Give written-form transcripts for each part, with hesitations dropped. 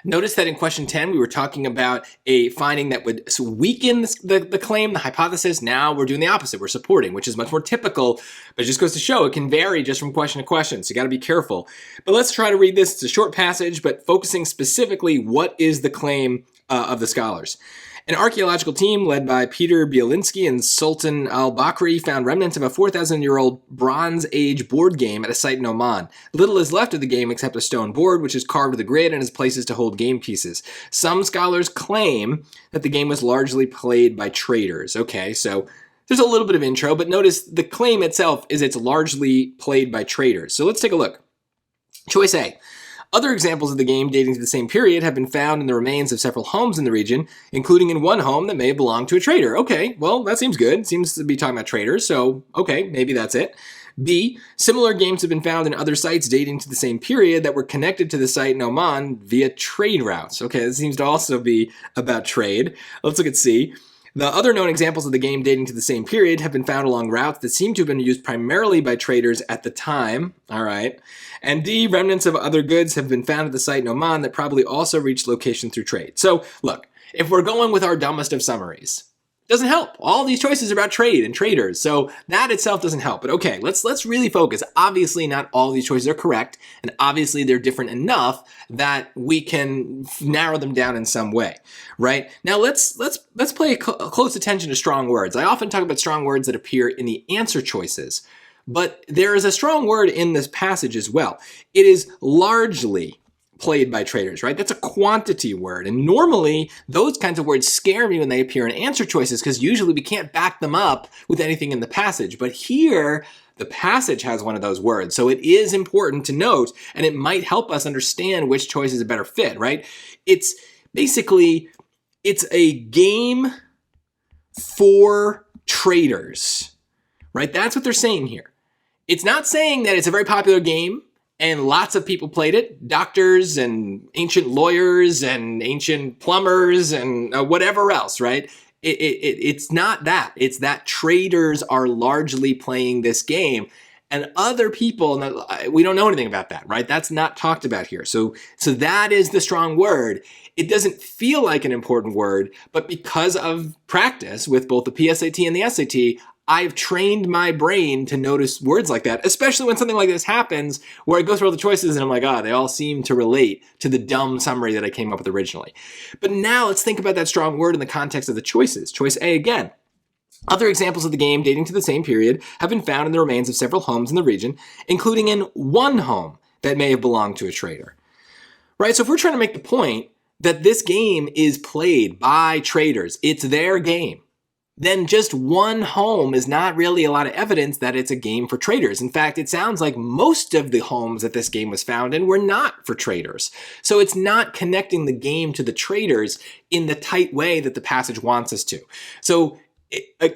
Notice that in question 10, we were talking about a finding that would weaken the claim, the hypothesis. Now we're doing the opposite. We're supporting, which is much more typical, but it just goes to show it can vary just from question to question. So you got to be careful. But let's try to read this. It's a short passage, but focusing specifically what is the claim of the scholars. An archaeological team led by Peter Bielinski and Sultan al-Bakri found remnants of a 4,000-year-old Bronze Age board game at a site in Oman. Little is left of the game except a stone board, which is carved with a grid and has places to hold game pieces. Some scholars claim that the game was largely played by traders. Okay, so there's a little bit of intro, but notice the claim itself is it's largely played by traders. So let's take a look. Choice A. Other examples of the game dating to the same period have been found in the remains of several homes in the region, including in one home that may have belonged to a trader. Okay, well, that seems good. Seems to be talking about traders, so okay, maybe that's it. B, similar games have been found in other sites dating to the same period that were connected to the site in Oman via trade routes. Okay, this seems to also be about trade. Let's look at C. The other known examples of the game dating to the same period have been found along routes that seem to have been used primarily by traders at the time. All right. And D, remnants of other goods have been found at the site in Oman that probably also reached location through trade. So look, if we're going with our dumbest of summaries, it doesn't help. All these choices are about trade and traders, so that itself doesn't help. But okay, let's really focus. Obviously, not all these choices are correct, and obviously they're different enough that we can narrow them down in some way, right? Now let's pay close attention to strong words. I often talk about strong words that appear in the answer choices, but there is a strong word in this passage as well. It is largely played by traders, right? That's a quantity word. And normally those kinds of words scare me when they appear in answer choices because usually we can't back them up with anything in the passage. But here, the passage has one of those words. So it is important to note, and it might help us understand which choice is a better fit, right? It's basically, it's a game for traders, right? That's what they're saying here. It's not saying that it's a very popular game and lots of people played it, doctors and ancient lawyers and ancient plumbers and whatever else, right? It's not that. It's that traders are largely playing this game and other people, we don't know anything about that, right? That's not talked about here. So that is the strong word. It doesn't feel like an important word, but because of practice with both the PSAT and the SAT, I've trained my brain to notice words like that, especially when something like this happens where I go through all the choices and I'm like, they all seem to relate to the dumb summary that I came up with originally. But now let's think about that strong word in the context of the choices. Choice A again. Other examples of the game dating to the same period have been found in the remains of several homes in the region, including in one home that may have belonged to a trader. Right? So if we're trying to make the point that this game is played by traders, it's their game, then just one home is not really a lot of evidence that it's a game for traders. In fact, it sounds like most of the homes that this game was found in were not for traders. So it's not connecting the game to the traders in the tight way that the passage wants us to. So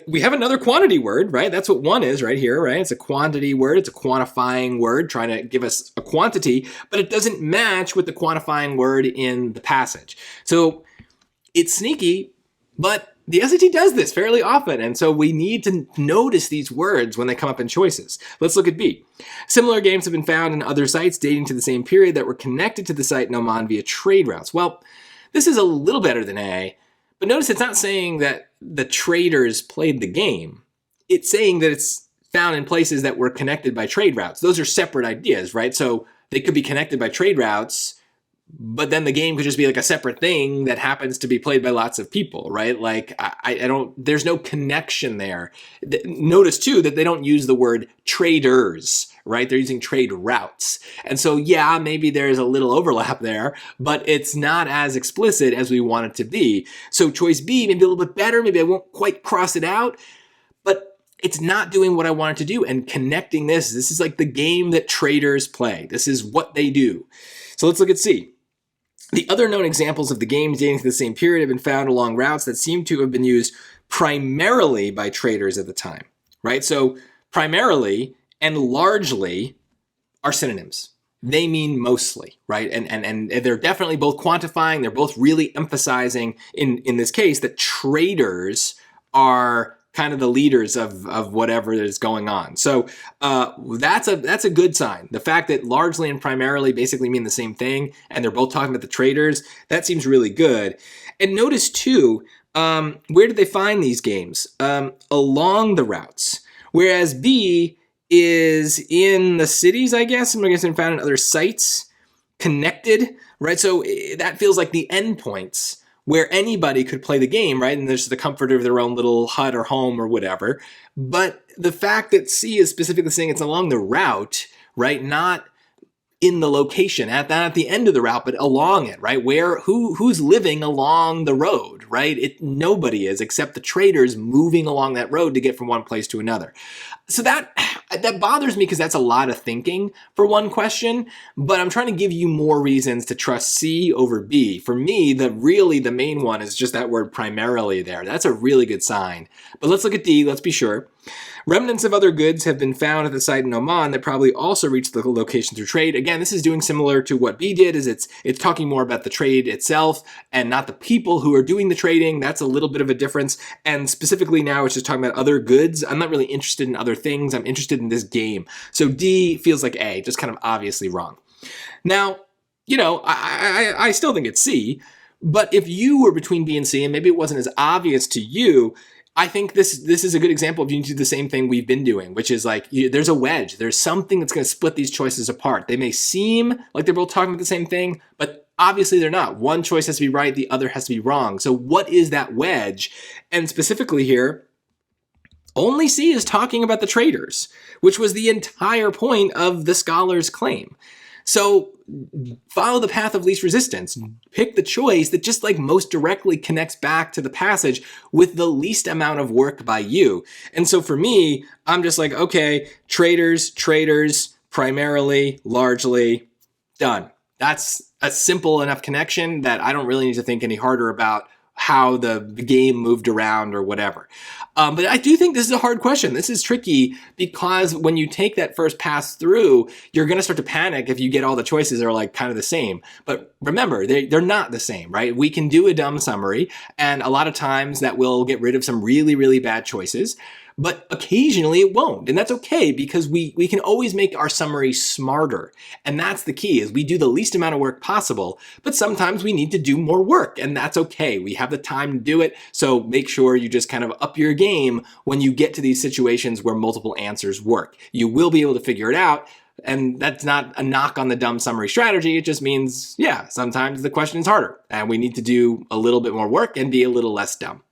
we have another quantity word, right? That's what one is right here, right? It's a quantity word. It's a quantifying word trying to give us a quantity, but it doesn't match with the quantifying word in the passage. So it's sneaky, but the SAT does this fairly often, and so we need to notice these words when they come up in choices. Let's look at B. Similar games have been found in other sites dating to the same period that were connected to the site in Oman via trade routes. Well, this is a little better than A, but notice it's not saying that the traders played the game. It's saying that it's found in places that were connected by trade routes. Those are separate ideas, right? So they could be connected by trade routes, but then the game could just be like a separate thing that happens to be played by lots of people, right? Like there's no connection there. Notice too that they don't use the word traders, right? They're using trade routes. And so yeah, maybe there's a little overlap there, but it's not as explicit as we want it to be. So choice B, maybe a little bit better. Maybe I won't quite cross it out, but it's not doing what I want it to do. And connecting this is like the game that traders play. This is what they do. So let's look at C. The other known examples of the games dating to the same period have been found along routes that seem to have been used primarily by traders at the time, right? So primarily and largely are synonyms. They mean mostly, right? And they're definitely both quantifying, they're both really emphasizing in this case that traders are kind of the leaders of whatever is going on. So that's a good sign. The fact that largely and primarily basically mean the same thing, and they're both talking about the traders, that seems really good. And notice too, where did they find these games? Along the routes. Whereas B is in the cities, I guess. I'm guessing found in other sites, connected, right? So that feels like the endpoints where anybody could play the game, right? And there's the comfort of their own little hut or home or whatever. But the fact that C is specifically saying it's along the route, right? Not in the location, not at the end of the route, but along it, right? Who's living along the road, right? Nobody is, except the traders moving along that road to get from one place to another. So that bothers me because that's a lot of thinking for one question, but I'm trying to give you more reasons to trust C over B. For me, the main one is just that word primarily there. That's a really good sign. But let's look at D, let's be sure. Remnants of other goods have been found at the site in Oman that probably also reached the location through trade. Again, this is doing similar to what B did, is it's talking more about the trade itself and not the people who are doing the trading. That's a little bit of a difference. And specifically now it's just talking about other goods. I'm not really interested in other things. I'm interested in this game. So D feels like A, just kind of obviously wrong. Now, I still think it's C, but if you were between B and C and maybe it wasn't as obvious to you, I think this is a good example of you do the same thing we've been doing, which is like there's a wedge. There's something that's going to split these choices apart. They may seem like they're both talking about the same thing, but obviously they're not. One choice has to be right, the other has to be wrong. So what is that wedge? And specifically here, only C is talking about the traders, which was the entire point of the scholar's claim. So follow the path of least resistance. Pick the choice that just like most directly connects back to the passage with the least amount of work by you. And so for me, I'm just like, okay, traders, primarily, largely, done. That's a simple enough connection that I don't really need to think any harder about how the game moved around or whatever. But I do think this is a hard question. This is tricky because when you take that first pass through, you're going to start to panic if you get all the choices are like kind of the same. But remember, they're not the same, right? We can do a dumb summary, and a lot of times that will get rid of some really, really bad choices. But occasionally it won't, and that's okay because we can always make our summary smarter. And that's the key, is we do the least amount of work possible, but sometimes we need to do more work, and that's okay. We have the time to do it, so make sure you just kind of up your game when you get to these situations where multiple answers work. You will be able to figure it out, and that's not a knock on the dumb summary strategy. It just means, yeah, sometimes the question is harder, and we need to do a little bit more work and be a little less dumb.